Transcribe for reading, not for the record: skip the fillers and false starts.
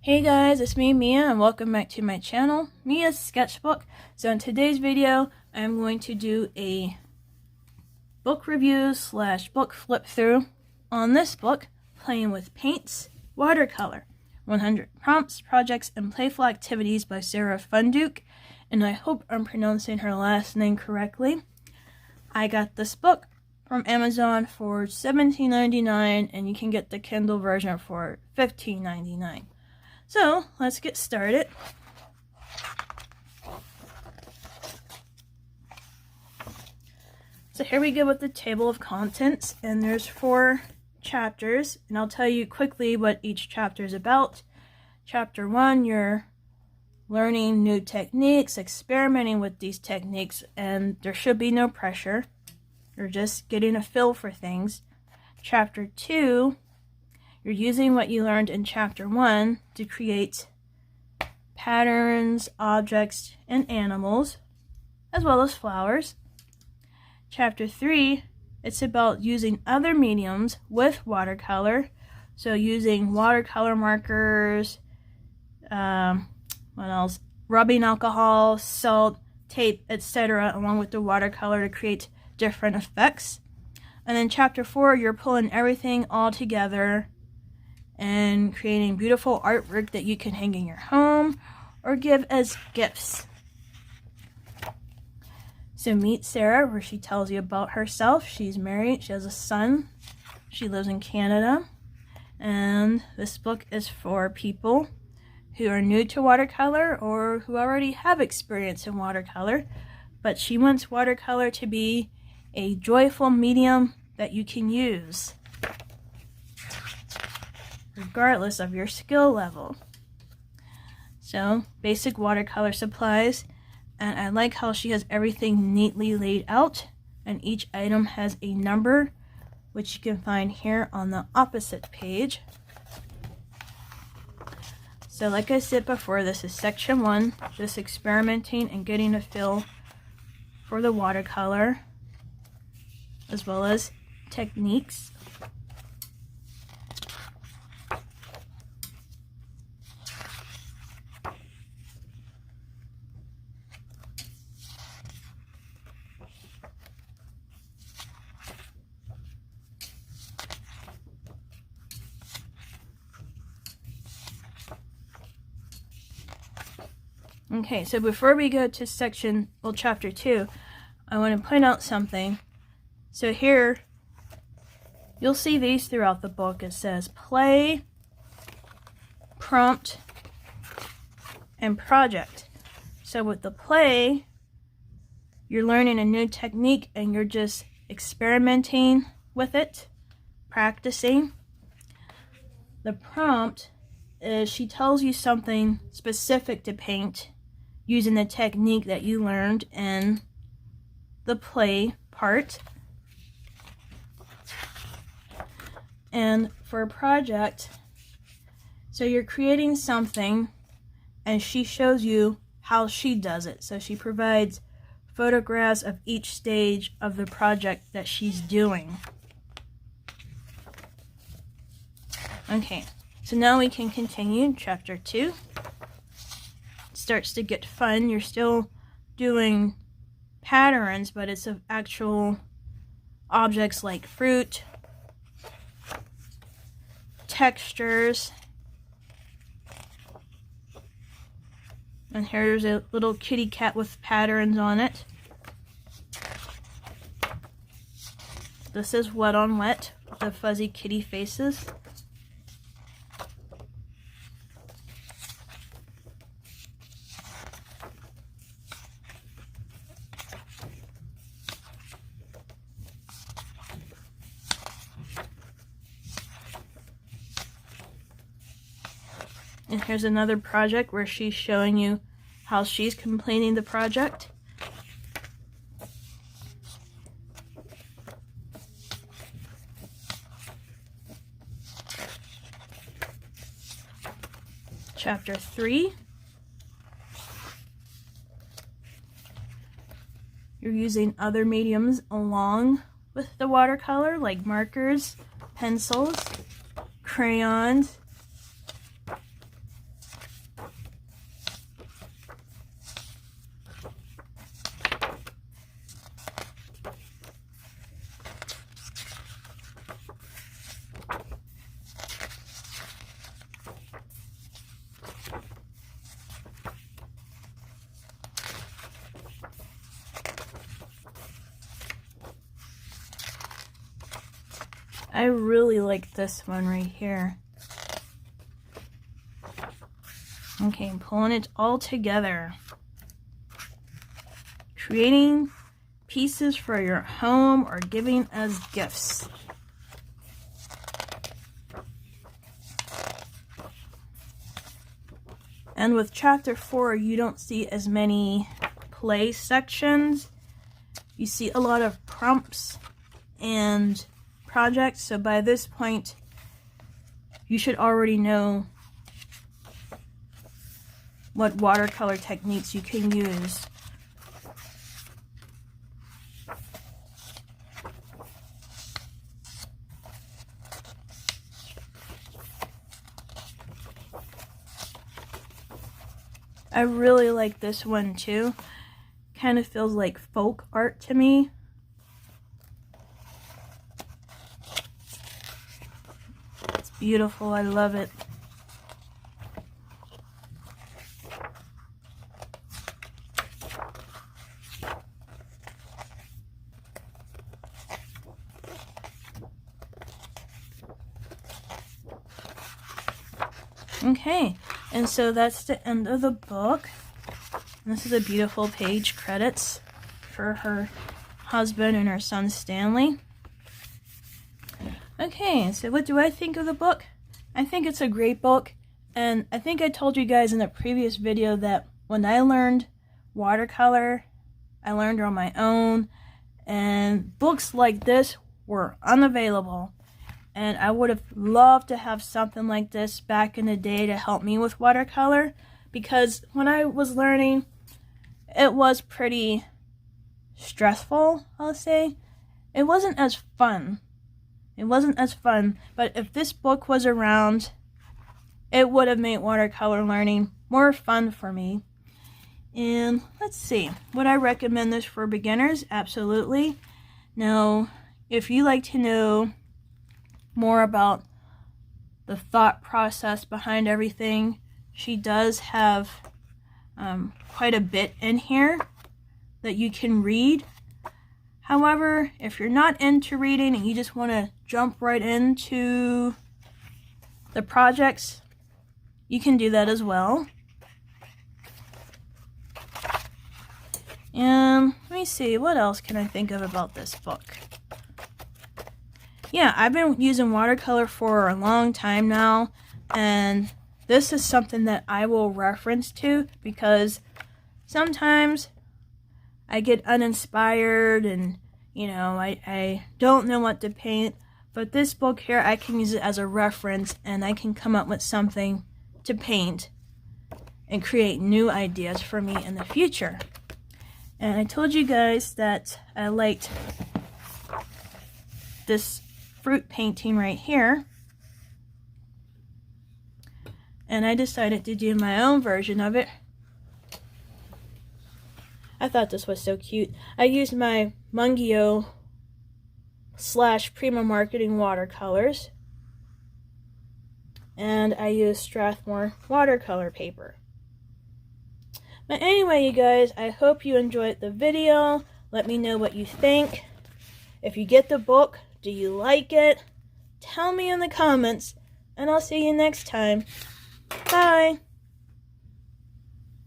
Hey guys, it's me, Mia, and welcome back to my channel, Mia's Sketchbook. So in today's video, I'm going to do a book review / book flip through on this book, Playing with Paints, Watercolor, 100 Prompts, Projects, and Playful Activities by Sarah Funduke. And I hope I'm pronouncing her last name correctly. I got this book from Amazon for $17.99, and you can get the Kindle version for $15.99. So, let's get started. So here we go with the table of contents, and there's 4 chapters, and I'll tell you quickly what each chapter is about. Chapter 1, you're learning new techniques, experimenting with these techniques, and there should be no pressure. You're just getting a feel for things. Chapter 2, you're using what you learned in Chapter 1 to create patterns, objects, and animals, as well as flowers. Chapter 3, it's about using other mediums with watercolor. So using watercolor markers, what else? Rubbing alcohol, salt, tape, etc., along with the watercolor to create different effects. And then Chapter 4, you're pulling everything all together and creating beautiful artwork that you can hang in your home or give as gifts. So meet Sarah, where she tells you about herself. She's married, she has a son, she lives in Canada, and this book is for people who are new to watercolor or who already have experience in watercolor, but she wants watercolor to be a joyful medium that you can use regardless of your skill level. So, basic watercolor supplies, and I like how she has everything neatly laid out, and each item has a number, which you can find here on the opposite page. So like I said before, this is section 1, just experimenting and getting a feel for the watercolor, as well as techniques. Okay, so before we go to chapter 2, I want to point out something. So here, you'll see these throughout the book. It says play, prompt, and project. So with the play, you're learning a new technique and you're just experimenting with it, practicing. The prompt is she tells you something specific to paint using the technique that you learned in the play part. And for a project, so you're creating something and she shows you how she does it. So she provides photographs of each stage of the project that she's doing. Okay, so now we can continue. Chapter 2 starts to get fun. You're still doing patterns, but it's of actual objects like fruit, textures, and here's a little kitty cat with patterns on it. This is wet on wet, the fuzzy kitty faces. And here's another project where she's showing you how she's completing the project. Chapter 3. You're using other mediums along with the watercolor, like markers, pencils, crayons, I really like this one right here. Okay, pulling it all together. Creating pieces for your home or giving as gifts. And with chapter 4, you don't see as many play sections. You see a lot of prompts and projects. So by this point, you should already know what watercolor techniques you can use. I really like this one too. Kind of feels like folk art to me. It's beautiful, I love it. Okay, and so that's the end of the book. And this is a beautiful page, credits for her husband and her son Stanley. Okay, so what do I think of the book? I think it's a great book, and I think I told you guys in a previous video that when I learned watercolor, I learned on my own, and books like this were unavailable. And I would have loved to have something like this back in the day to help me with watercolor, because when I was learning, it was pretty stressful, I'll say. It wasn't as fun. But if this book was around, it would have made watercolor learning more fun for me. And let's see, would I recommend this for beginners? Absolutely. Now, if you like to know more about the thought process behind everything, she does have quite a bit in here that you can read. However, if you're not into reading and you just want to jump right into the projects, you can do that as well. And let me see, what else can I think of about this book? Yeah, I've been using watercolor for a long time now, and this is something that I will reference to because sometimes I get uninspired and, you know, I don't know what to paint, but this book here, I can use it as a reference and I can come up with something to paint and create new ideas for me in the future. And I told you guys that I liked this fruit painting right here, and I decided to do my own version of it. I thought this was so cute. I used my Mungio / Prima Marketing watercolors, and I used Strathmore watercolor paper. But anyway, you guys, I hope you enjoyed the video. Let me know what you think. If you get the book, do you like it? Tell me in the comments, and I'll see you next time. Bye!